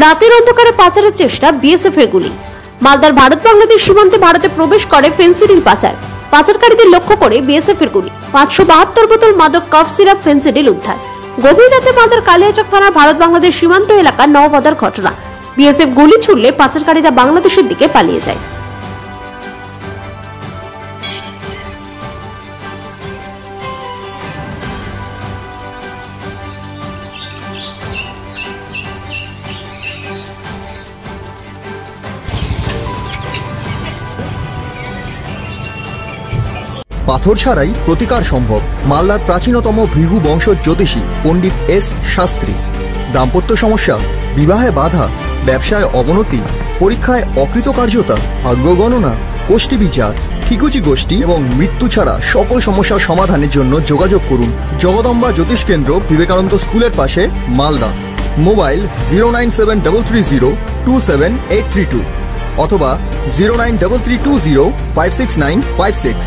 রাতের অন্ধকারে পাচারের চেষ্টা, বিএসএফ এর গুলি। মালদার ভারত বাংলাদেশ সীমান্তে ভারতে প্রবেশ করে ফেন্সিডিল পাচার। পাচারকারীদের লক্ষ্য করে বিএসএফ এর গুলি। 572 বোতল মাদক কফ সিরাপ ফেন্সিডিল উদ্ধার। গভীর রাতে মালদার কালিয়াচক থানার ভারত বাংলাদেশ সীমান্ত এলাকার নওবাদার ঘটনা। বিএসএফ গুলি ছুড়লে পাচারকারীরা বাংলাদেশের দিকে পালিয়ে যায়। পাথর ছাড়াই প্রতিকার সম্ভব। মালদার প্রাচীনতম ভৃগু বংশ জ্যোতিষী পণ্ডিত এস শাস্ত্রী। দাম্পত্য সমস্যা, বিবাহে বাধা, ব্যবসায় অবনতি, পরীক্ষায় অকৃতকার্যতা, ভাগ্য গণনা, কোষ্ঠী বিচার, ঠিকুচি গোষ্ঠী এবং মৃত্যু ছাড়া সকল সমস্যার সমাধানের জন্য যোগাযোগ করুন জগদম্বা জ্যোতিষ কেন্দ্র, বিবেকানন্দ স্কুলের পাশে, মালদা। মোবাইল 09730278332 অথবা 09332056956।